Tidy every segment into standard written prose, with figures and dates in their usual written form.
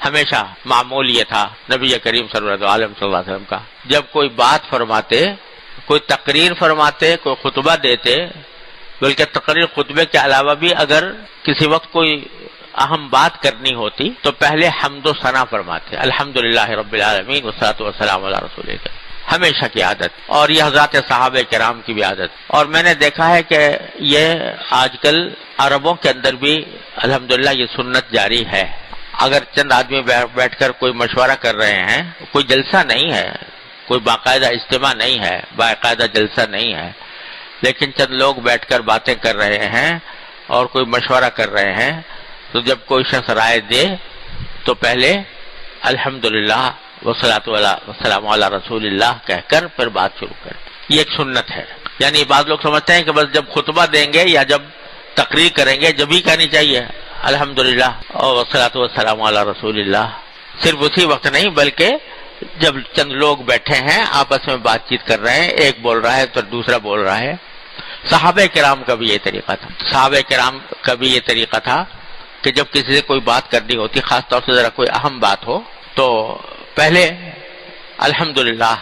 ہمیشہ معمول یہ تھا نبی کریم صلی اللہ علیہ وسلم کا، جب کوئی بات فرماتے، کوئی تقریر فرماتے، کوئی خطبہ دیتے، بلکہ تقریر خطبے کے علاوہ بھی اگر کسی وقت کوئی اہم بات کرنی ہوتی تو پہلے حمد و ثنا فرماتے، الحمدللہ رب العالمین والصلاۃ والسلام علی رسول اللہ، ہمیشہ کی عادت، اور یہ حضرات صحابہ کرام کی بھی عادت۔ اور میں نے دیکھا ہے کہ یہ آج کل عربوں کے اندر بھی الحمدللہ یہ سنت جاری ہے۔ اگر چند آدمی بیٹھ کر کوئی مشورہ کر رہے ہیں، کوئی جلسہ نہیں ہے، کوئی باقاعدہ اجتماع نہیں ہے، باقاعدہ جلسہ نہیں ہے، لیکن چند لوگ بیٹھ کر باتیں کر رہے ہیں اور کوئی مشورہ کر رہے ہیں، تو جب کوئی شخص رائے دے تو پہلے الحمدللہ والصلاۃ والسلام علی رسول اللہ کہہ کر پھر بات شروع کریں۔ یہ ایک سنت ہے۔ یعنی بعض لوگ سمجھتے ہیں کہ بس جب خطبہ دیں گے یا جب تقریر کریں گے جب ہی کہنی چاہیے الحمدللہ والصلاۃ والسلام علی رسول اللہ، صرف اسی وقت نہیں بلکہ جب چند لوگ بیٹھے ہیں آپس میں بات چیت کر رہے ہیں، ایک بول رہا ہے تو دوسرا بول رہا ہے۔ صحابہ کرام کا بھی یہ طریقہ تھا، صحابہ کرام کا بھی یہ طریقہ تھا کہ جب کسی سے کوئی بات کرنی ہوتی، خاص طور سے ذرا کوئی اہم بات ہو، تو پہلے الحمدللہ،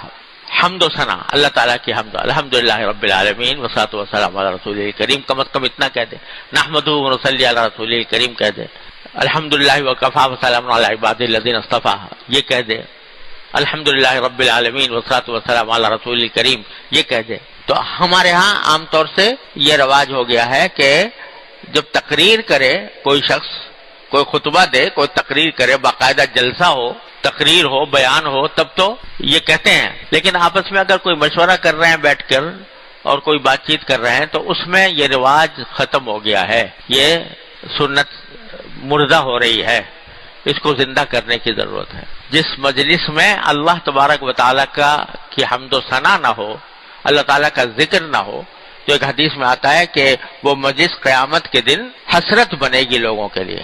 حمد و ثنا، اللہ تعالیٰ کی حمد، الحمدللہ رب العالمین والصلاۃ والسلام علی رسول کریم، کم از کم اتنا کہہ دے، نحمدہ ونصلی علی رسول کریم کہہ دے، الحمدللہ وکفی وسلام علی عبادہ الذین اصطفی یہ کہہ دے، الحمدللہ رب العالمین والصلاۃ والسلام علی رسول کریم یہ کہہ دے۔ تو ہمارے ہاں عام طور سے یہ رواج ہو گیا ہے کہ جب تقریر کرے کوئی شخص، کوئی خطبہ دے، کوئی تقریر کرے، باقاعدہ جلسہ ہو، تقریر ہو، بیان ہو، تب تو یہ کہتے ہیں، لیکن آپس میں اگر کوئی مشورہ کر رہے ہیں بیٹھ کر اور کوئی بات چیت کر رہے ہیں تو اس میں یہ رواج ختم ہو گیا ہے، یہ سنت مردہ ہو رہی ہے، اس کو زندہ کرنے کی ضرورت ہے۔ جس مجلس میں اللہ تبارک و تعالیٰ کی حمد و ثنا نہ ہو، اللہ تعالیٰ کا ذکر نہ ہو، تو ایک حدیث میں آتا ہے کہ وہ مجلس قیامت کے دن حسرت بنے گی لوگوں کے لیے،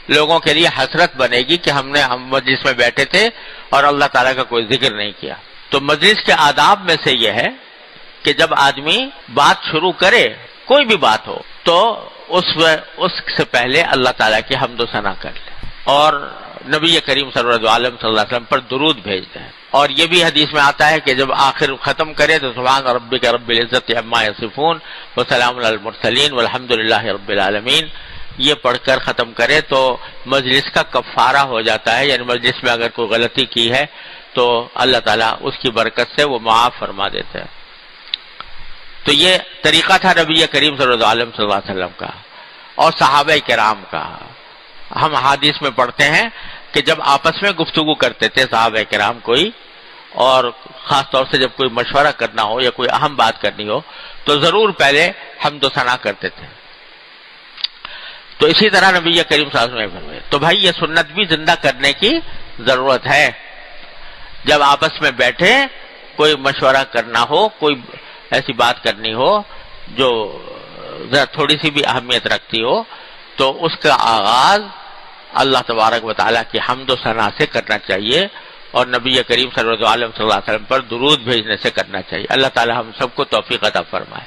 لوگوں کے لیے حسرت بنے گی کہ ہم مجلس میں بیٹھے تھے اور اللہ تعالیٰ کا کوئی ذکر نہیں کیا۔ تو مجلس کے آداب میں سے یہ ہے کہ جب آدمی بات شروع کرے، کوئی بھی بات ہو، تو اس سے پہلے اللہ تعالیٰ کی حمد و ثنا کر لے اور نبی کریم صلی اللہ علیہ وسلم پر درود بھیج دیں۔ اور یہ بھی حدیث میں آتا ہے کہ جب آخر ختم کرے تو سبحان ربک رب العزت عما یصفون وسلام علی المرسلین والحمدللہ رب العالمین یہ پڑھ کر ختم کرے تو مجلس کا کفارہ ہو جاتا ہے، یعنی مجلس میں اگر کوئی غلطی کی ہے تو اللہ تعالیٰ اس کی برکت سے وہ معاف فرما دیتے ہیں۔ تو یہ طریقہ تھا نبی کریم صلی اللہ علیہ وسلم کا اور صحابہ کرام کا۔ ہم حدیث میں پڑھتے ہیں کہ جب آپس میں گفتگو کرتے تھے صحابہ کرام کوئی، اور خاص طور سے جب کوئی مشورہ کرنا ہو یا کوئی اہم بات کرنی ہو تو ضرور پہلے حمد و ثنا کرتے تھے۔ تو اسی طرح نبی کریم صلی اللہ علیہ وسلم نے تو بھائی یہ سنت بھی زندہ کرنے کی ضرورت ہے۔ جب آپس میں بیٹھے کوئی مشورہ کرنا ہو، کوئی ایسی بات کرنی ہو جو ذرا تھوڑی سی بھی اہمیت رکھتی ہو، تو اس کا آغاز اللہ تبارک و تعالیٰ کی حمد و ثنا سے کرنا چاہیے اور نبی کریم صلی اللہ علیہ وسلم پر درود بھیجنے سے کرنا چاہیے۔ اللہ تعالیٰ ہم سب کو توفیق عطا فرمائے۔